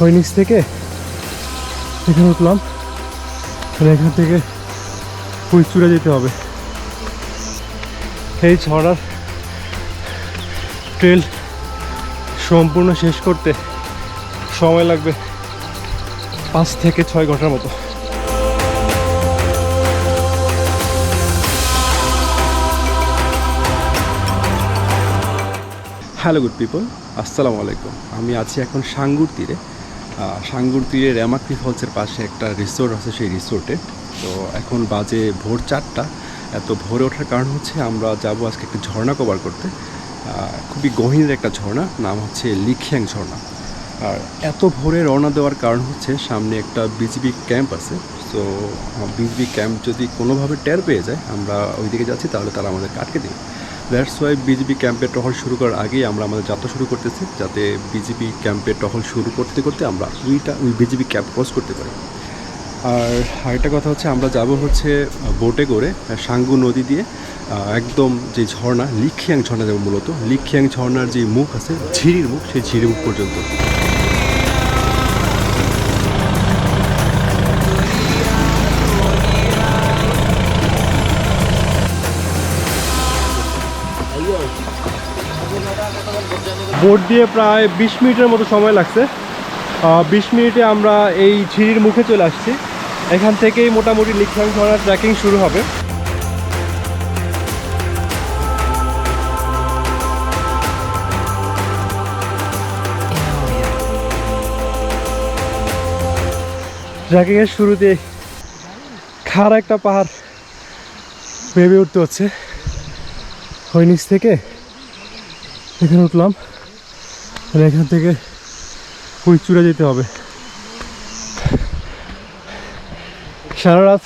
ওই নিচ থেকে এখানে উঠলাম, এখান থেকে ফুলচুড়ে যেতে হবে। এই ঝড়ার ট্রেল সম্পূর্ণ শেষ করতে সময় লাগবে 5 থেকে 6 ঘন্টার মতো। হ্যালো গুড পিপল, আসসালামু আলাইকুম। আমি আছি এখন সাঙ্গুর তীরে। সাঙ্গুর তীরে রেমাক্রি ফলসের পাশে একটা রিসোর্ট আছে, সেই রিসোর্টে। তো এখন বাজে ভোর 4টা। এত ভোরে ওঠার কারণ হচ্ছে আমরা যাব আজকে একটা ঝর্ণা কভার করতে। খুবই গহীনের একটা ঝর্ণা, নাম হচ্ছে লিখিয়াং ঝর্ণা। আর এত ভোরে রওনা দেওয়ার কারণ হচ্ছে সামনে একটা বিজিবি ক্যাম্প আছে। সো বিজিবি ক্যাম্প যদি কোনোভাবে টের পেয়ে যায় আমরা ওইদিকে যাচ্ছি, তাহলে তারা আমাদেরকে আটকে দেবে। দ্যাটস ওয়াই বিজিবি ক্যাম্পের টহল শুরু করার আগেই আমরা আমাদের যাত্রা শুরু করতেছি, যাতে বিজিবি ক্যাম্পের টহল শুরু করতে করতে আমরা ওই বিজিবি ক্যাম্প ক্রস করতে পারি। আর আরেকটা কথা হচ্ছে, আমরা যাব হচ্ছে বোটে করে সাঙ্গু নদী দিয়ে একদম যে ঝর্ণা লিখিয়াং ঝর্ণা যাবো। মূলত লিখিয়াং ঝর্ণার যে মুখ আছে, ঝিরির মুখ, সেই ঝিরির মুখ পর্যন্ত। বোট দিয়ে প্রায় 20 মিনিটের মতো সময় লাগছে। 20 মিনিটে আমরা এই ঝিরির মুখে চলে আসছি। এখান থেকেই মোটামুটি লিখিয়াং ঝর্ণার ট্রেকিং শুরু হবে। ট্রেকিংয়ের শুরুতে খাড়া একটা পাহাড় ভেবে উঠতে হচ্ছে। ওই নিচ থেকে এখানে উঠলাম, আর এখান থেকে ফুলচুড়ে যেতে হবে। সারা রাত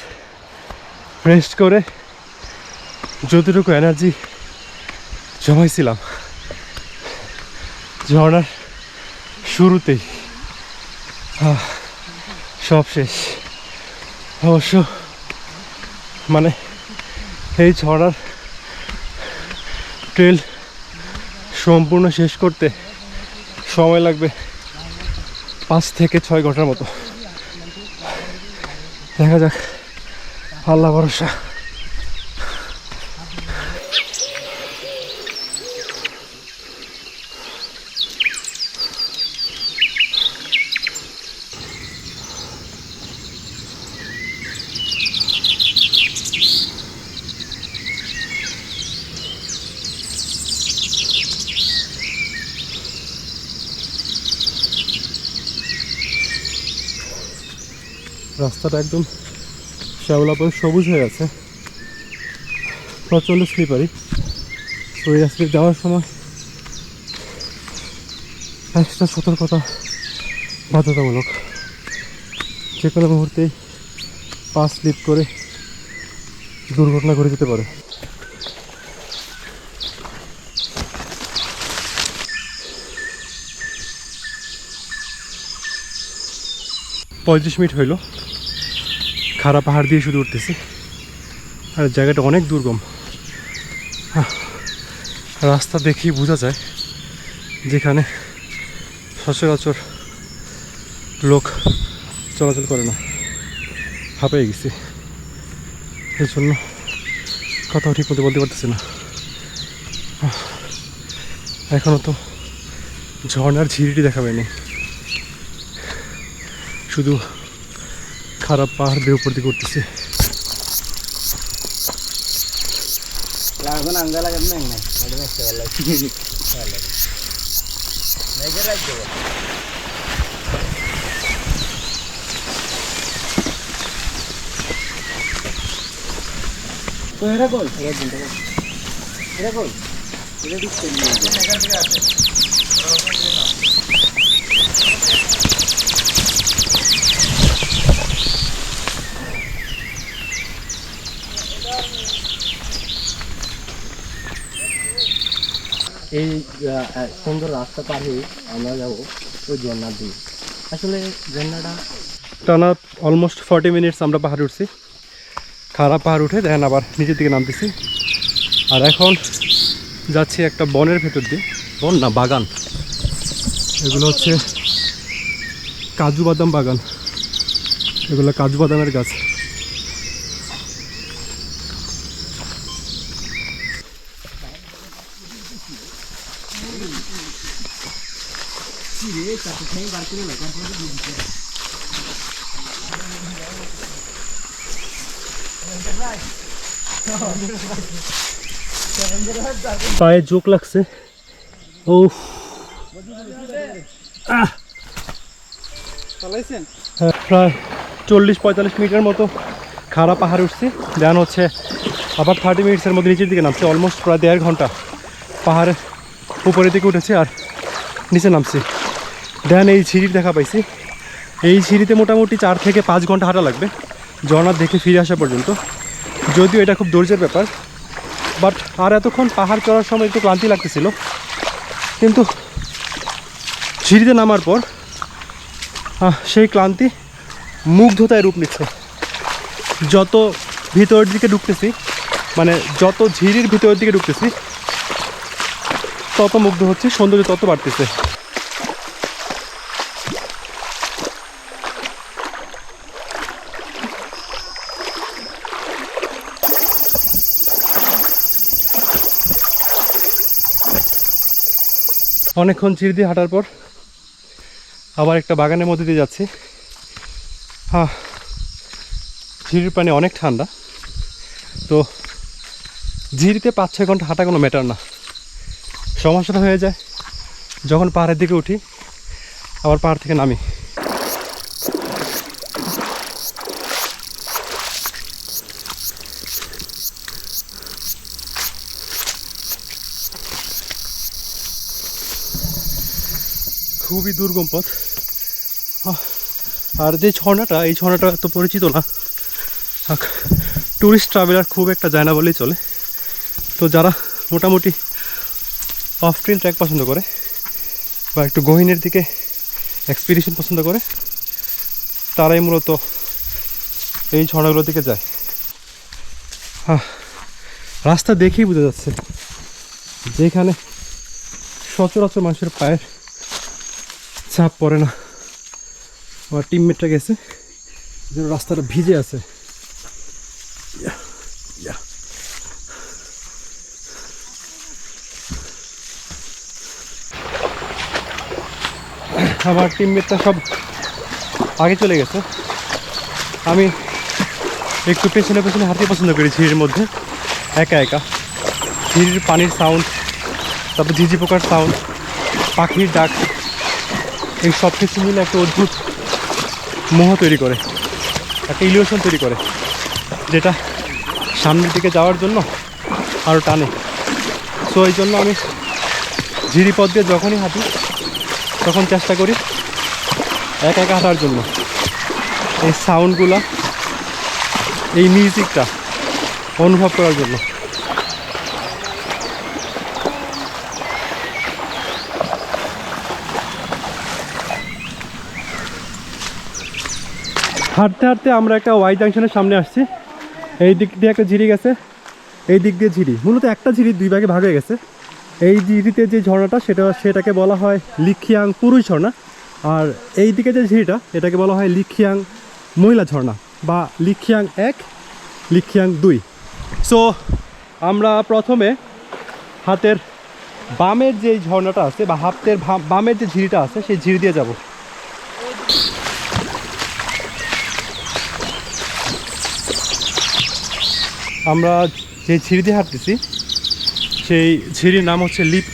রেস্ট করে যতটুকু এনার্জি জমাইছিলাম ঝর্ণার শুরুতেই সব শেষ। অবশ্য মানে এই ঝর্ণার ট্রেল সম্পূর্ণ শেষ করতে সময় লাগবে 5 থেকে 6 ঘন্টার মতো। দেখা যাক, আল্লাহ ভরসা। রাস্তাটা একদম শ্যাওলা পরে সবুজ হয়ে আছে, প্রচণ্ড স্লিপারি। তো এই রাস্তায় যাওয়ার সময় একটা সতর্কতা বাধ্যতামূলক। যে কোনো মুহূর্তেই পা স্লিপ করে দুর্ঘটনা ঘটে যেতে পারে। পঁয়ত্রিশ মিনিট হইল, খাড়া পাহাড় দিয়ে শুধু উঠতেছি। আর জায়গাটা অনেক দুর্গম। রাস্তা দেখেই বোঝা যায় যেখানে সচরাচর লোক চলাচল করে না। হাঁপিয়ে গেছি, এই জন্য কথাও ঠিক মতো বলতে পারতেছি না। এখনও তো ঝর্ণার ঝিরিটি দেখা পাইনি, শুধু খারাপ পাহাড় দিয়ে উপর দিকে উঠতেছি। এই সুন্দর রাস্তা পার হয়ে আমরা যাবো ওই ঝর্ণার দিকে। আসলে ঝর্ণাটা টানা অলমোস্ট 40 মিনিটস আমরা পাহাড়ে উঠছি। খারাপ পাহাড় উঠে দেখেন আবার নিচের দিকে নামতেছি। আর এখন যাচ্ছি একটা বনের ভেতর দিয়ে, বন না বাগান। এগুলো হচ্ছে কাজু বাদাম বাগান, এগুলো কাজু বাদামের গাছ। পায়ে জোক লাগছে। ও প্রায় 40-45 মিনিটের মতো খাড়া পাহাড়ে উঠছি। দেন হচ্ছে আবার 30 মিনিটসের মধ্যে নিচের দিকে নামছি। অলমোস্ট প্রায় 1.5 ঘন্টা পাহাড়ের উপরের দিকে উঠেছি আর নিচে নামছি। দেন এই সিঁড়ির দেখা পাইছি। এই সিঁড়িতে মোটামুটি 4 থেকে 5 ঘন্টা হাঁটা লাগবে ঝর্ণা দেখে ফিরে আসা পর্যন্ত। যদিও এটা খুব ধৈর্যের ব্যাপার, বাট আর এতক্ষণ পাহাড় চড়ার সময় একটু ক্লান্তি লাগতেছিল, কিন্তু সিঁড়িতে নামার পর সেই ক্লান্তি মুগ্ধতায় রূপ নিচ্ছে। যত ভিতরের দিকে ঢুকতেছি, মানে যত ঝিরির ভিতরের দিকে ঢুকতেছি, তত মুগ্ধ হচ্ছে, সৌন্দর্য তত বাড়তেছে। অনেকক্ষণ সিঁড়ি দিয়ে হাঁটার পর আবার একটা বাগানের মধ্যে দিয়ে যাচ্ছি। ঝিরির পানি অনেক ঠান্ডা, তো ঝিরিতে 5-6 ঘন্টা হাঁটা কোনো ম্যাটার না। সমস্যাটা হয়ে যায় যখন পাহাড়ের দিকে উঠি আবার পাহাড় থেকে নামি। খুবই দুর্গম পথ। আর যে ঝর্ণাটা, এই ঝর্ণাটা তো পরিচিত না, ট্যুরিস্ট ট্রাভেলার খুব একটা যায় না বলেই চলে। তো যারা মোটামুটি অফ ট্রেল ট্র্যাক পছন্দ করে বা একটু গহীনের দিকে এক্সপিডিশন পছন্দ করে, তারাই মূলত এই ঝর্ণাগুলোর দিকে যায়। রাস্তা দেখেই বোঝা যাচ্ছে যেখানে সচরাচর মানুষের পায়ের ছাপ পড়ে না। আমার টিমমেটটা গেছে, যেন রাস্তাটা ভিজে আছে। আমার টিমমেটটা সব আগে চলে গেছে। আমি একটু পেছনে পেছনে হাঁটতে পছন্দ করি ঝিরির মধ্যে, একা একা। ঝিরির পানির সাউন্ড, তারপর ঝিঝি পোকার সাউন্ড, পাখির ডাক, এই সব কিছু মিলে একটা অদ্ভুত মোহ তৈরি করে, একটা ইলিউশন তৈরি করে, যেটা সামনের দিকে যাওয়ার জন্য আরও টানে। সো এই জন্য আমি ঝিরি পথ দিয়ে যখনই হাঁটি তখন চেষ্টা করি একা একা হাঁটার জন্য। এই সাউন্ডগুলা, এই মিউজিকটা অনুভব করার জন্য। হাঁটতে হাঁটতে আমরা একটা ওয়াই জাংশনের সামনে আসছি। এই দিক দিয়ে একটা ঝিরি গেছে, এই দিক দিয়ে ঝিরি, মূলত একটা ঝিরি 2 ভাগে ভাগ হয়ে গেছে। এই ঝিরিতে যে ঝর্ণাটা সেটাকে বলা হয় লিখিয়াং পুরুষ ঝর্ণা, আর এই দিকে যে ঝিরিটা এটাকে বলা হয় লিখিয়াং মহিলা ঝর্ণা বা লিখিয়াং 1, লিখিয়াং 2। সো আমরা প্রথমে হাতের বামের যে ঝর্ণাটা আছে বা হাতের বামের যে ঝিরিটা আছে সেই ঝিরি দিয়ে যাব। আমরা যে ঝিরি দিয়ে হাঁটতেছি সেই ঝিরির নাম হচ্ছে লিপ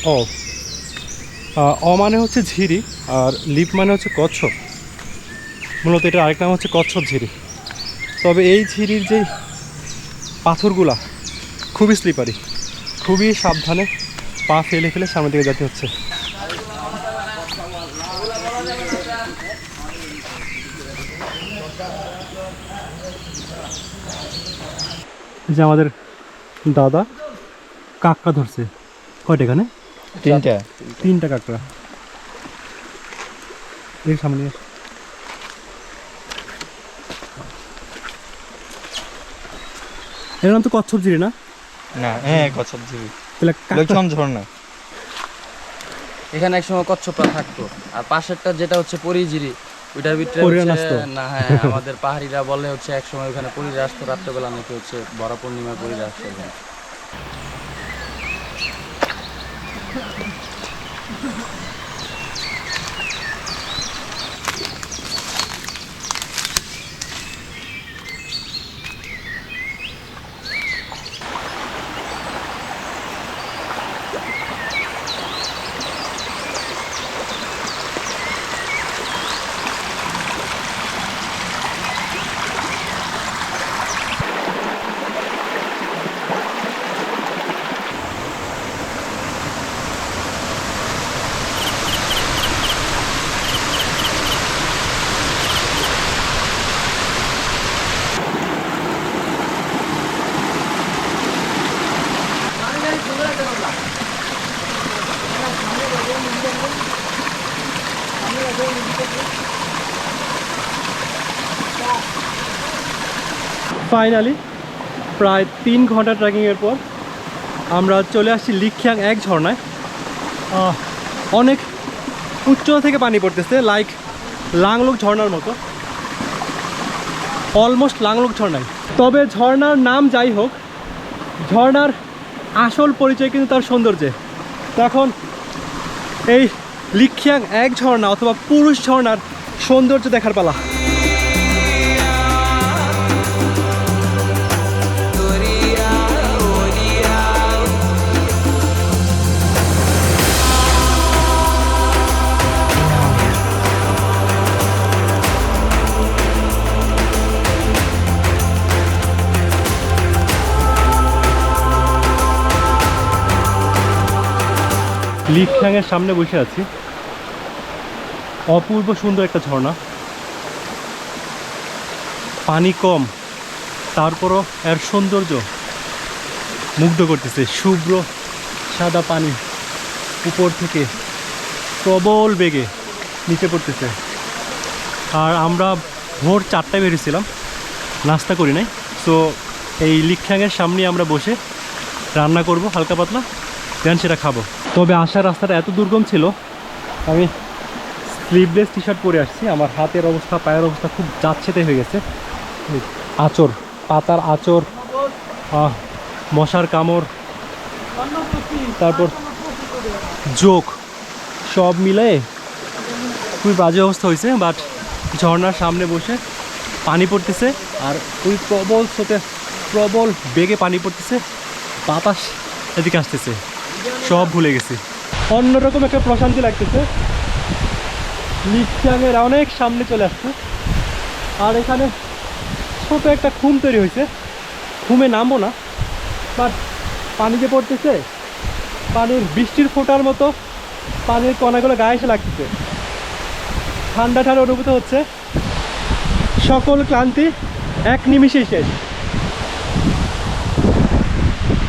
অ মানে হচ্ছে ঝিরি, আর লিপ মানে হচ্ছে কচ্ছপ। মূলত এটার আরেক নাম হচ্ছে কচ্ছপ ঝিরি। তবে এই ঝিরির যে পাথরগুলা খুবই স্লিপারি, খুবই সাবধানে পা ফেলে ফেলে সামনের দিকে যেতে হচ্ছে। যে আমাদের দাদা কাঁকড়া ধরছে, কয়টা এখানে? 3টা কাঁকড়া। এর সামনে এর নাম তো কচ্ছপ ঝিরি না? না, হ্যাঁ কচ্ছপ ঝিরি, ঝর্ণা। এখানে একসময় কচ্ছপরা থাকতো, আর পাশেরটা যেটা হচ্ছে পরিঝিরি, ওইটার ভিতরে পরীরা হচ্ছে নাচতো? না, হ্যাঁ আমাদের পাহাড়িরা বলে হচ্ছে এক সময় ওখানে পরীরা আসতো রাত্রেবেলা, নাকি হচ্ছে বড় পূর্ণিমা পরীরা আসতো ওখানে। ফাইনালি প্রায় 3 ঘন্টা ট্রেকিংয়ের পর আমরা চলে আসছি লিখিয়াং এক ঝর্ণায়। অনেক উচ্চতা থেকে পানি পড়তেছে, লাইক লাংলুক ঝর্ণার মতো, অলমোস্ট লাংলুক ঝর্ণায়। তবে ঝর্ণার নাম যাই হোক, ঝর্ণার আসল পরিচয় কিন্তু তার সৌন্দর্যে। তো এখন এই লিখিয়াং এক ঝর্ণা অথবা পুরুষ ঝর্ণার সৌন্দর্য দেখার পালা। লিখিয়াংয়ের সামনে বসে আছি, অপূর্ব সুন্দর একটা ঝর্ণা, পানি কম তারপরও এর সৌন্দর্য মুগ্ধ করতেছে। শুভ্র সাদা পানি উপর থেকে প্রবল বেগে নিচে পড়তেছে। আর আমরা ভোর 4টায় বেরিয়েছিলাম, নাস্তা করি নাই। সো এই লিখিয়াংয়ের সামনে আমরা বসে রান্না করব হালকা পাতলা, দেন সেটা খাবো। তবে আসার রাস্তাটা এত দুর্গম ছিল, আমি স্লিভলেস টি শার্ট পরে আসছি। আমার হাতের অবস্থা, পায়ের অবস্থা খুব যাচ্ছেতে হয়ে গেছে। আঁচড়, পাতার আঁচড়, মশার কামড়, তারপর জোক, সব মিলে খুবই বাজে অবস্থা হয়েছে। বাট ঝর্ণার সামনে বসে পানি পড়তেছে, আর ওই প্রবল স্রোতে প্রবল বেগে পানি পড়তেছে, বাতাস এদিকে আসতেছে, সব ভুলে গেছি। অন্যরকম একটা প্রশান্তি লাগতেছে। লিখিয়াংয়ের অনেক সামনে চলে আসছে, আর এখানে ছোট একটা খুম তৈরি হয়েছে। খুমে নামবো না, বাট পানি যে পড়তেছে, পানির বৃষ্টির ফোঁটার মতো পানির কণাগুলো গায়ে এসে লাগতেছে, ঠান্ডা ঠান্ডা অনুভূত হচ্ছে। সকল ক্লান্তি এক নিমিষেই শেষ।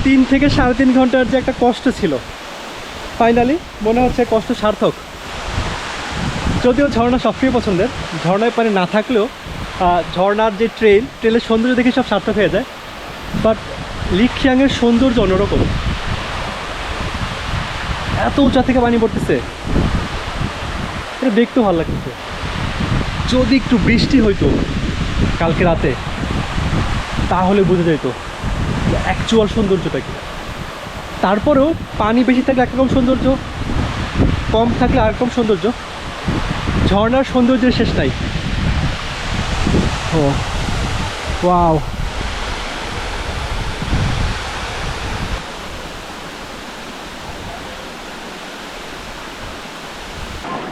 3 থেকে 3.5 ঘন্টার যে একটা কষ্ট ছিল, ফাইনালি মনে হচ্ছে কষ্ট সার্থক। যদিও ঝর্ণা সবচেয়ে পছন্দের, ঝর্ণায় পানি না থাকলেও ঝর্ণার যে ট্রেলের সৌন্দর্য দেখে সব সার্থক হয়ে যায়। বাট লিখিয়াংয়ের সৌন্দর্য অন্যরকম। এত উঁচা থেকে পানি পড়তেছে, এটা দেখতেও ভালো লাগতেছে। যদি একটু বৃষ্টি হইতো কালকে রাতে, তাহলে বোঝা যেত অ্যাকচুয়াল সৌন্দর্যটা কি। তারপরেও পানি বেশি থাকলে একরকম সৌন্দর্য, কম থাকলে আরেকরকম সৌন্দর্য। ঝর্ণার সৌন্দর্যের শেষ নাই। ও ওয়াও,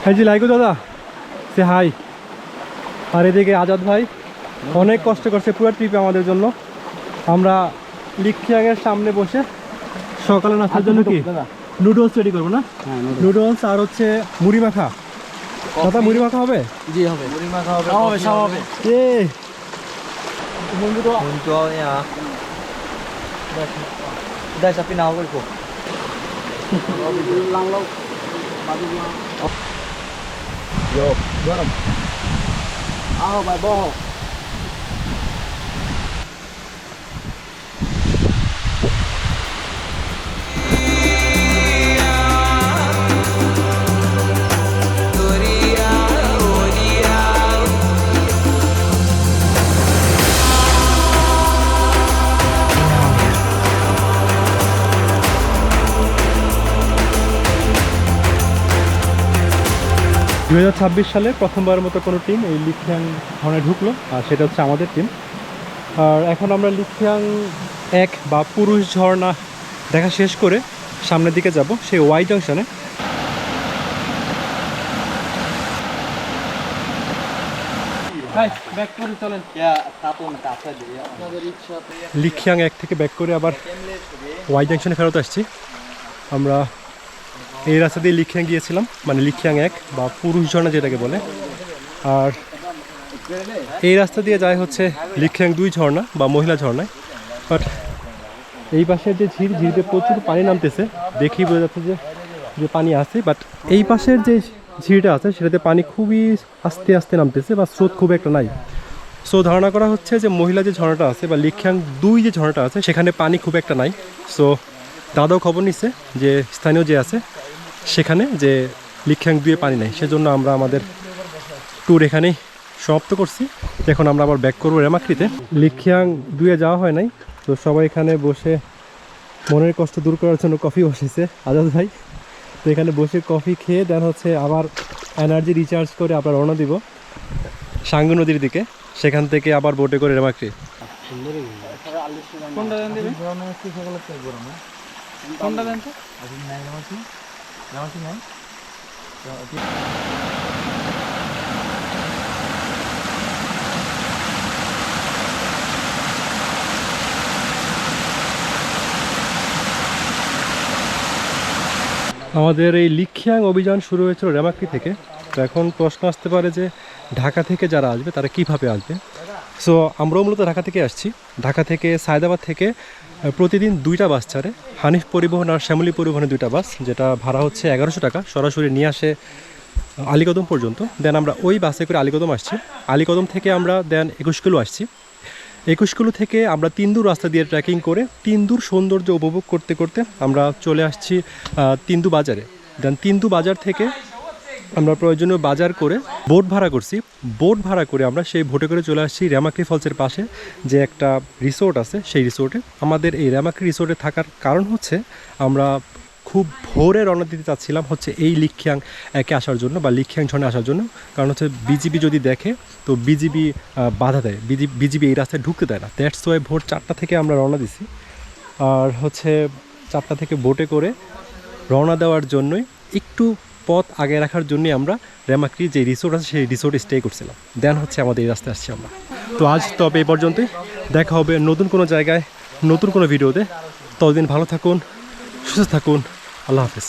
হ্যাঁ জি লাইগো দাদা, সে হাই। আর এদিকে আজাদ ভাই অনেক কষ্ট করছে পুরো ট্রিপে আমাদের জন্য। আমরা লিখিয়াংয়ের সামনে বসে সকালে নাস্তার জন্য কি নুডলস রেডি করবো না? নুডলস আর হচ্ছে মুড়ি মাখা। দাদা মুড়ি মাখা হবে? জি হবে, মুড়ি মাখা হবে, হবে সব হবে। এ বন্ধুয়া দাই সাপি নাও করবো। গরম আও ভাই বহ। 2026 সালে প্রথমবারের মতো কোনো টিম এই লিখিয়াং ঝর্ণায় ঢুকলো, আর সেটা হচ্ছে আমাদের টিম। আর এখন আমরা লিখিয়াং 1 বা পুরুষ ঝর্ণা দেখা শেষ করে সামনের দিকে যাব সেই ওয়াই জাংশনে। লিখিয়াং 1 থেকে ব্যাক করে আবার ওয়াই জাংশনে ফেরত আসছি। আমরা এই রাস্তা দিয়ে লিখিয়াং গিয়েছিলাম, মানে লিখিয়াং 1 বা পুরুষ ঝর্ণা যেটাকে বলে। আর এই রাস্তা দিয়ে যায় হচ্ছে লিখিয়াং 2 ঝর্ণা বা মহিলা ঝর্ণায়। বাট এই পাশের যে ঝিরিতে প্রচুর পানি নামতেছে, দেখেই বোঝা যাচ্ছে যে পানি আছে। বাট এই পাশের যে ঝিরিটা আছে সেটাতে পানি খুবই আস্তে আস্তে নামতেছে বা স্রোত খুব একটা নাই। সো ধারণা করা হচ্ছে যে মহিলা যে ঝর্ণাটা আছে বা লিখিয়াং 2 যে ঝর্ণাটা আছে সেখানে পানি খুব একটা নাই। সো দাদাও খবর নিচ্ছে যে স্থানীয় যে আছে সেখানে যে লিখিয়াং 2 পানি নেই, সেজন্য আমরা আমাদের ট্যুর এখানেই সমাপ্ত করছি। এখন আমরা আবার ব্যাক করবো রেমাক্রিতে। লিখিয়াং 2 যাওয়া হয় নাই, তো সবাই এখানে বসে মনের কষ্ট দূর করার জন্য কফি বসেছে আজাদ ভাই। তো এখানে বসে কফি খেয়ে দেন হচ্ছে আবার এনার্জি রিচার্জ করে আবার রওনা দিব সাঙ্গু নদীর দিকে, সেখান থেকে আবার বোটে করে রেমাক্রি। আমাদের এই লিখিয়াং অভিযান শুরু হয়েছিল রেমাক্রি থেকে। তো এখন প্রশ্ন আসতে পারে যে ঢাকা থেকে যারা আসবে তারা কিভাবে আসবে। সো আমরাও মূলত ঢাকা থেকে আসছি। ঢাকা থেকে সায়দাবাদ থেকে প্রতিদিন 2টা বাস ছাড়ে, হানিফ পরিবহন আর শ্যামলী পরিবহনের 2টা বাস, যেটা ভাড়া হচ্ছে 1100 টাকা, সরাসরি নিয়ে আসে আলীকদম পর্যন্ত। দেন আমরা ওই বাসে করে আলীকদম আসছি। আলীকদম থেকে আমরা দেন 21 কিলো আসছি। 21 কিলো থেকে আমরা তিন্দুর রাস্তা দিয়ে ট্রেকিং করে তিন্দুর সৌন্দর্য উপভোগ করতে করতে আমরা চলে আসছি তিন্দু বাজারে। দেন তিন্দু বাজার থেকে আমরা প্রয়োজনীয় বাজার করে বোট ভাড়া করছি। বোট ভাড়া করে আমরা সেই বোটে করে চলে আসছি রেমাক্রি ফলসের পাশে যে একটা রিসোর্ট আছে সেই রিসোর্টে। আমাদের এই রেমাক্রি রিসোর্টে থাকার কারণ হচ্ছে আমরা খুব ভোরে রওনা দিতে চাচ্ছিলাম হচ্ছে এই লিখিয়াং 1 আসার জন্য বা লিখিয়াং ঝর্ণায় আসার জন্য। কারণ হচ্ছে বিজিবি যদি দেখে তো বিজিবি বাধা দেয়, বিজিবি এই রাস্তায় ঢুকতে দেয় না। দ্যাটস ওয়াই ভোর 4টা থেকে আমরা রওনা দিছি। আর হচ্ছে 4টা থেকে বোটে করে রওনা দেওয়ার জন্যই একটু পথ আগে রাখার জন্যই আমরা রেমাক্রি যে রিসোর্ট আছে সেই রিসোর্টে স্টে করছিলাম। দেন হচ্ছে আমাদের এই রাস্তায় আসছি আমরা। তো আজ তবে এই পর্যন্তই, দেখা হবে নতুন কোনো জায়গায় নতুন কোনো ভিডিওতে। ততদিন ভালো থাকুন, সুস্থ থাকুন, আল্লাহ হাফেজ।